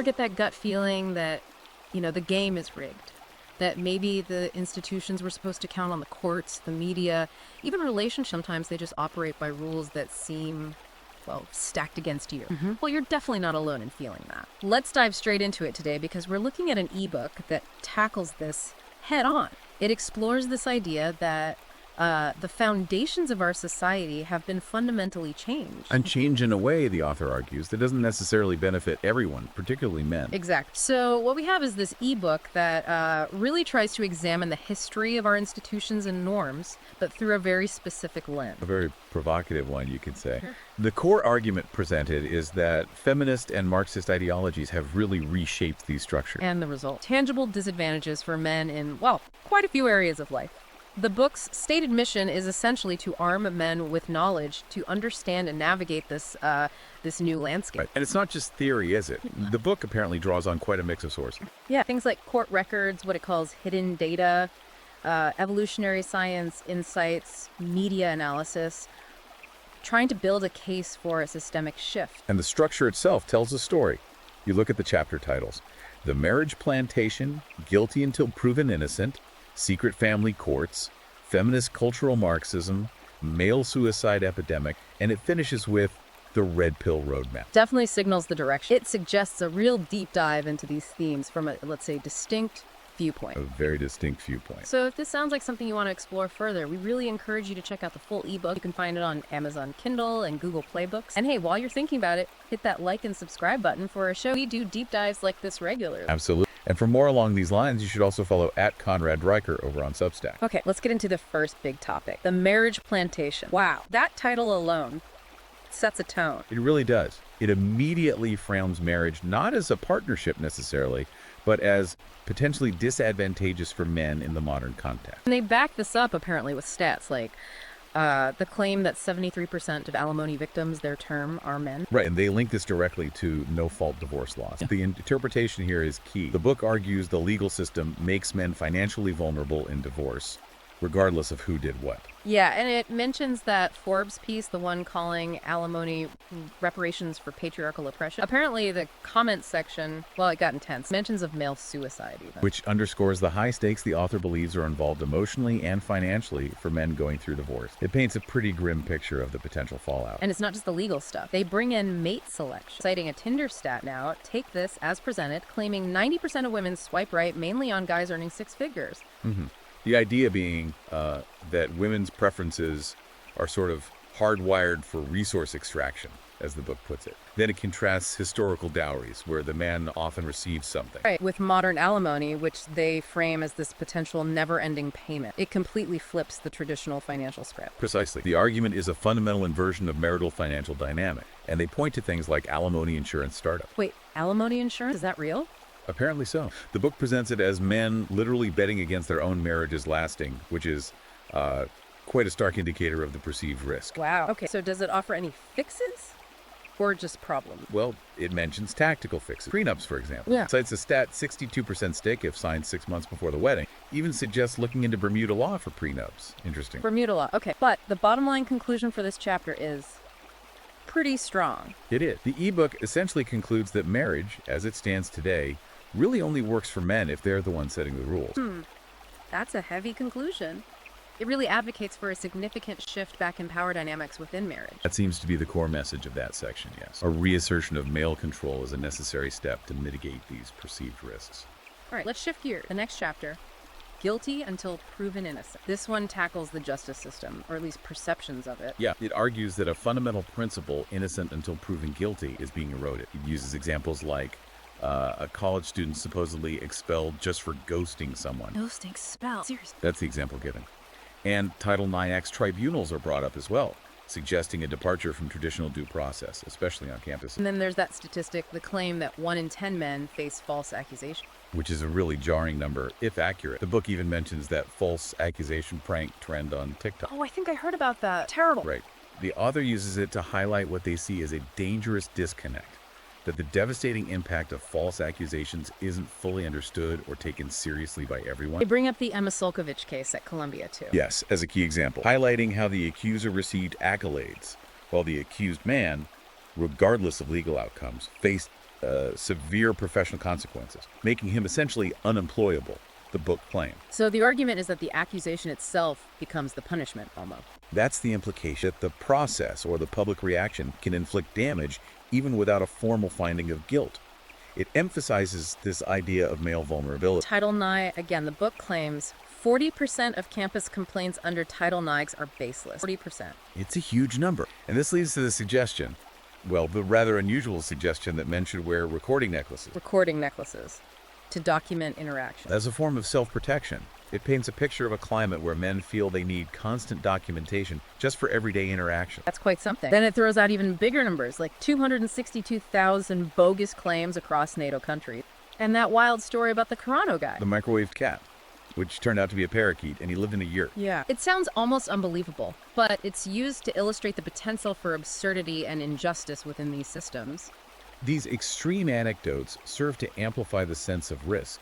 ever get that gut feeling that, the game is rigged? That maybe the institutions were supposed to count on the courts, the media, even relationships. Sometimes they just operate by rules that seem, well, stacked against you. Well, you're definitely not alone in feeling that. Let's dive straight into it today because we're looking at an ebook that tackles this head on. It explores this idea that the foundations of our society have been fundamentally changed. And change in a way, the author argues, that doesn't necessarily benefit everyone, particularly men. Exactly. So what we have is this ebook that really tries to examine the history of our institutions and norms, but through a very specific lens. A very provocative one, you could say. The core argument presented is that feminist and Marxist ideologies have really reshaped these structures. And the result, tangible disadvantages for men in, well, quite a few areas of life. The book's stated mission is essentially to arm men with knowledge to understand and navigate this new landscape. Right. And it's not just theory, is it? The book apparently draws on quite a mix of sources. Yeah, things like court records, what it calls hidden data, evolutionary science, insights, media analysis, trying to build a case for a systemic shift. And the structure itself tells a story. You look at the chapter titles. The Marriage Plantation, Guilty Until Proven Innocent, Secret Family Courts, Feminist Cultural Marxism, Male Suicide Epidemic, and it finishes with the Red Pill Roadmap. Definitely signals the direction. It suggests a real deep dive into these themes from a, let's say, distinct viewpoint. A very distinct viewpoint. So if this sounds like something you want to explore further, we really encourage you to check out the full ebook. You can find it on Amazon Kindle and Google Play Books. And hey, while you're thinking about it, hit that like and subscribe button for a show. We do deep dives like this regularly. Absolutely. And for more along these lines, you should also follow @Conrad Riker over on Substack. Okay, let's get into the first big topic, the marriage plantation. Wow, that title alone sets a tone. It really does. It immediately frames marriage not as a partnership necessarily, but as potentially disadvantageous for men in the modern context. And they back this up apparently with stats like the claim that 73% of alimony victims, their term, are men. Right, and they link this directly to no-fault divorce laws. Yeah. The interpretation here is key. The book argues the legal system makes men financially vulnerable in divorce, regardless of who did what. Yeah, and it mentions that Forbes piece, the one calling alimony reparations for patriarchal oppression. Apparently the comments section, well, it got intense. Mentions of male suicide even. Which underscores the high stakes the author believes are involved emotionally and financially for men going through divorce. It paints a pretty grim picture of the potential fallout. And it's not just the legal stuff. They bring in mate selection. Citing a Tinder stat now, take this as presented, claiming 90% of women swipe right, mainly on guys earning six figures. Mm-hmm. The idea being that women's preferences are sort of hardwired for resource extraction, as the book puts it. Then it contrasts historical dowries, where the man often receives something. Right, with modern alimony, which they frame as this potential never-ending payment. It completely flips the traditional financial script. Precisely. The argument is a fundamental inversion of marital financial dynamic, and they point to things like alimony insurance startup. Wait, alimony insurance? Is that real? Apparently so. The book presents it as men literally betting against their own marriages lasting, which is quite a stark indicator of the perceived risk. Wow. Okay, so does it offer any fixes or just problems? Well, it mentions tactical fixes. Prenups, for example. Yeah. Cites a stat 62% stick if signed 6 months before the wedding. Even suggests looking into Bermuda law for prenups. Interesting. Bermuda law. Okay, but the bottom line conclusion for this chapter is pretty strong. It is. The ebook essentially concludes that marriage, as it stands today, really only works for men if they're the ones setting the rules. That's a heavy conclusion. It really advocates for a significant shift back in power dynamics within marriage. That seems to be the core message of that section, yes. A reassertion of male control is a necessary step to mitigate these perceived risks. All right, let's shift gears. The next chapter, Guilty Until Proven Innocent. This one tackles the justice system, or at least perceptions of it. Yeah, it argues that a fundamental principle, innocent until proven guilty, is being eroded. It uses examples like a college student supposedly expelled just for ghosting someone. Ghosting, expelled. Seriously. That's the example given. And Title IX tribunals are brought up as well, suggesting a departure from traditional due process, especially on campuses. And then there's that statistic, the claim that 1 in 10 men face false accusation. Which is a really jarring number, if accurate. The book even mentions that false accusation prank trend on TikTok. Oh, I think I heard about that. Terrible. Right. The author uses it to highlight what they see as a dangerous disconnect, that the devastating impact of false accusations isn't fully understood or taken seriously by everyone. They bring up the Emma Sulkovich case at Columbia, too. Yes, as a key example, highlighting how the accuser received accolades, while the accused man, regardless of legal outcomes, faced severe professional consequences, making him essentially unemployable, the book claimed. So the argument is that the accusation itself becomes the punishment, almost. That's the implication, that the process or the public reaction can inflict damage even without a formal finding of guilt. It emphasizes this idea of male vulnerability. Title IX, again, the book claims 40% of campus complaints under Title IX are baseless. 40%. It's a huge number. And this leads to the suggestion, well, the rather unusual suggestion that men should wear recording necklaces. Recording necklaces to document interaction. As a form of self-protection, it paints a picture of a climate where men feel they need constant documentation just for everyday interaction. That's quite something. Then it throws out even bigger numbers, like 262,000 bogus claims across NATO countries. And that wild story about the Carano guy. The microwaved cat, which turned out to be a parakeet, and he lived in a yurt. Yeah. It sounds almost unbelievable, but it's used to illustrate the potential for absurdity and injustice within these systems. These extreme anecdotes serve to amplify the sense of risk,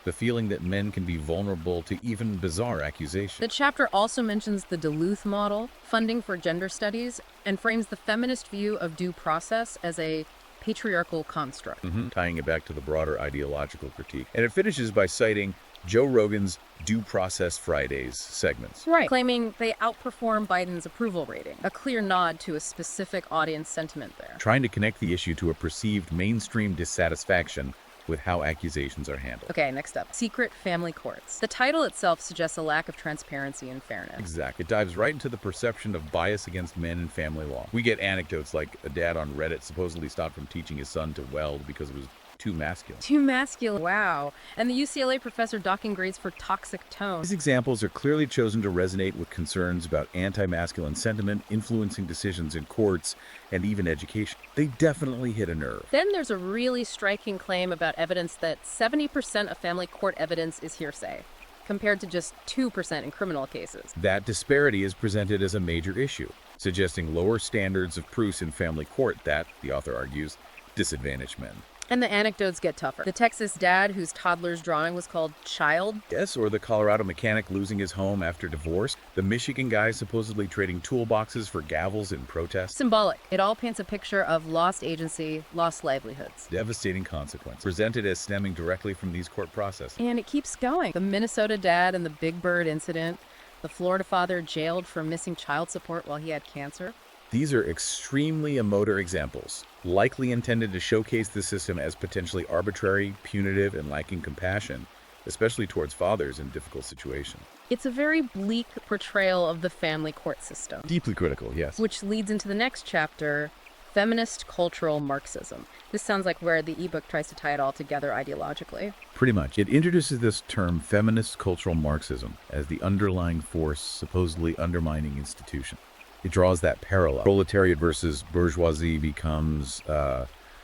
the feeling that men can be vulnerable to even bizarre accusations. The chapter also mentions the Duluth model, funding for gender studies, and frames the feminist view of due process as a patriarchal construct. Tying it back to the broader ideological critique. And it finishes by citing Joe Rogan's Due Process Fridays segments. Right. Claiming they outperform Biden's approval rating, a clear nod to a specific audience sentiment there. Trying to connect the issue to a perceived mainstream dissatisfaction with how accusations are handled. Okay, next up. Secret family courts. The title itself suggests a lack of transparency and fairness. Exactly. It dives right into the perception of bias against men in family law. We get anecdotes like a dad on Reddit supposedly stopped from teaching his son to weld because it was too masculine. Too masculine. Wow. And the UCLA professor docking grades for toxic tone. These examples are clearly chosen to resonate with concerns about anti-masculine sentiment influencing decisions in courts and even education. They definitely hit a nerve. Then there's a really striking claim about evidence that 70% of family court evidence is hearsay, compared to just 2% in criminal cases. That disparity is presented as a major issue, suggesting lower standards of proofs in family court that, the author argues, disadvantage men. And the anecdotes get tougher. The Texas dad whose toddler's drawing was called Child. Yes, or the Colorado mechanic losing his home after divorce. The Michigan guy supposedly trading toolboxes for gavels in protest. Symbolic. It all paints a picture of lost agency, lost livelihoods. Devastating consequences, presented as stemming directly from these court processes. And it keeps going. The Minnesota dad and the Big Bird incident. The Florida father jailed for missing child support while he had cancer. These are extremely emotive examples, likely intended to showcase the system as potentially arbitrary, punitive, and lacking compassion, especially towards fathers in difficult situations. It's a very bleak portrayal of the family court system. Deeply critical, yes. Which leads into the next chapter, feminist cultural Marxism. This sounds like where the ebook tries to tie it all together ideologically. Pretty much. It introduces this term, feminist cultural Marxism, as the underlying force supposedly undermining institutions. It draws that parallel. Proletariat versus bourgeoisie becomes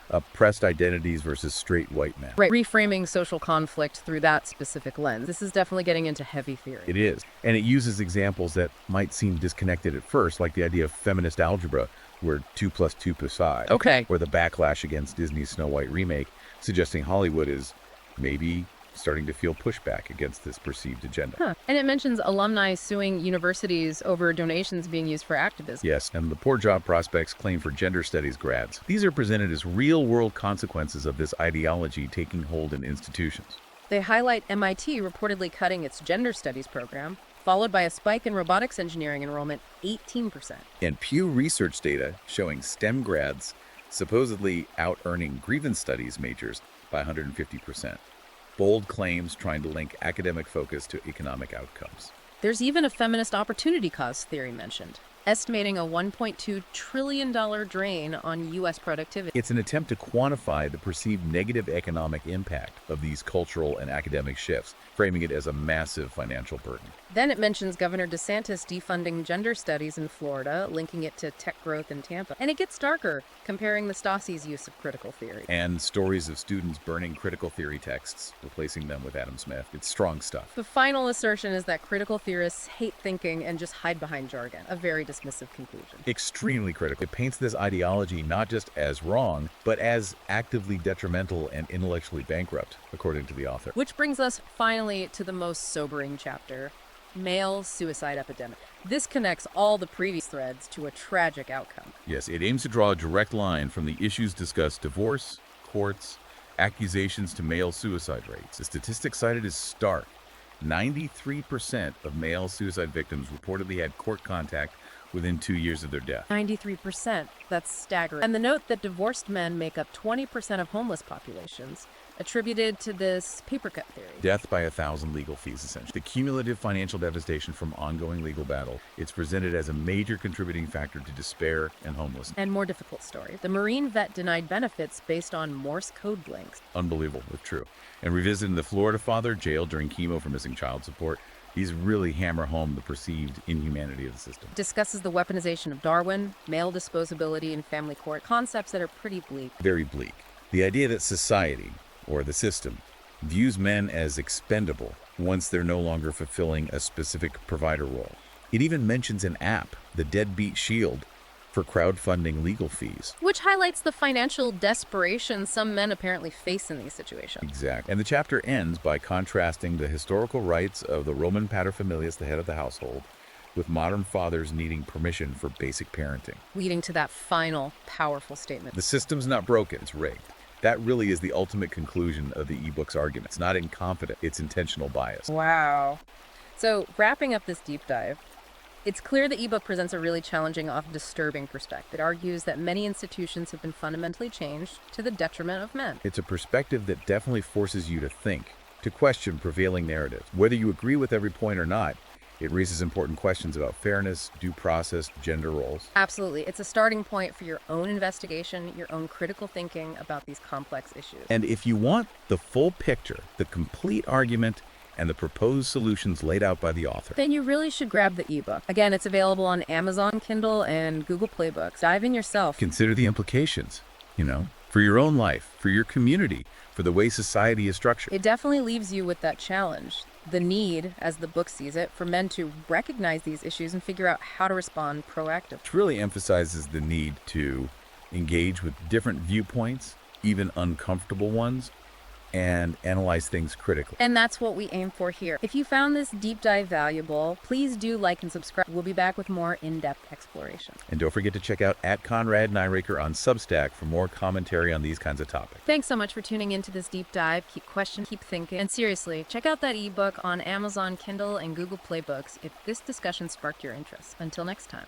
oppressed identities versus straight white men. Right, reframing social conflict through that specific lens. This is definitely getting into heavy theory. It is. And it uses examples that might seem disconnected at first, like the idea of feminist algebra, where 2 + 2 = 5. Okay. Or the backlash against Disney's Snow White remake, suggesting Hollywood is maybe starting to feel pushback against this perceived agenda. And it mentions alumni suing universities over donations being used for activism. Yes, and the poor job prospects claim for gender studies grads. These are presented as real-world consequences of this ideology taking hold in institutions. They highlight MIT reportedly cutting its gender studies program, followed by a spike in robotics engineering enrollment, 18%. And Pew Research data showing STEM grads supposedly out-earning grievance studies majors by 150%. Bold claims trying to link academic focus to economic outcomes. There's even a feminist opportunity cost theory mentioned, estimating a $1.2 trillion drain on U.S. productivity. It's an attempt to quantify the perceived negative economic impact of these cultural and academic shifts, framing it as a massive financial burden. Then it mentions Governor DeSantis defunding gender studies in Florida, linking it to tech growth in Tampa. And it gets darker, comparing the Stasi's use of critical theory. And stories of students burning critical theory texts, replacing them with Adam Smith. It's strong stuff. The final assertion is that critical theorists hate thinking and just hide behind jargon. A very dismissive conclusion. Extremely critical. It paints this ideology not just as wrong, but as actively detrimental and intellectually bankrupt, according to the author. Which brings us finally to the most sobering chapter. Male suicide epidemic. This connects all the previous threads to a tragic outcome. Yes, it aims to draw a direct line from the issues discussed: divorce, courts, accusations to male suicide rates. The statistic cited is stark. 93% of male suicide victims reportedly had court contact within 2 years of their death. 93%. That's staggering. And the note that divorced men make up 20% of homeless populations, attributed to this papercut theory. Death by 1,000 legal fees, essentially. The cumulative financial devastation from ongoing legal battle, it's presented as a major contributing factor to despair and homelessness. And more difficult story. The Marine vet denied benefits based on Morse code links. Unbelievable, if true. And revisiting the Florida father jailed during chemo for missing child support, these really hammer home the perceived inhumanity of the system. Discusses the weaponization of Darwin, male disposability, and family court, concepts that are pretty bleak. Very bleak. The idea that society, or the system, views men as expendable once they're no longer fulfilling a specific provider role. It even mentions an app, the Deadbeat Shield, for crowdfunding legal fees. Which highlights the financial desperation some men apparently face in these situations. Exactly. And the chapter ends by contrasting the historical rights of the Roman paterfamilias, the head of the household, with modern fathers needing permission for basic parenting. Leading to that final, powerful statement. The system's not broken, it's rigged. That really is the ultimate conclusion of the ebook's argument. It's not incompetence, it's intentional bias. Wow. So, wrapping up this deep dive, it's clear the ebook presents a really challenging, often disturbing perspective. It argues that many institutions have been fundamentally changed to the detriment of men. It's a perspective that definitely forces you to think, to question prevailing narratives. Whether you agree with every point or not, it raises important questions about fairness, due process, gender roles. Absolutely. It's a starting point for your own investigation, your own critical thinking about these complex issues. And if you want the full picture, the complete argument, and the proposed solutions laid out by the author, then you really should grab the ebook. Again, it's available on Amazon Kindle and Google Play Books. Dive in yourself. Consider the implications, for your own life, for your community, for the way society is structured. It definitely leaves you with that challenge. The need, as the book sees it, for men to recognize these issues and figure out how to respond proactively. It really emphasizes the need to engage with different viewpoints, even uncomfortable ones, and analyze things critically. And that's what we aim for here. If you found this deep dive valuable, please do like and subscribe. We'll be back with more in-depth exploration. And don't forget to check out @Conrad and Riker on Substack for more commentary on these kinds of topics. Thanks so much for tuning into this deep dive. Keep questioning, keep thinking. And seriously, check out that ebook on Amazon Kindle and Google Play Books if this discussion sparked your interest. Until next time.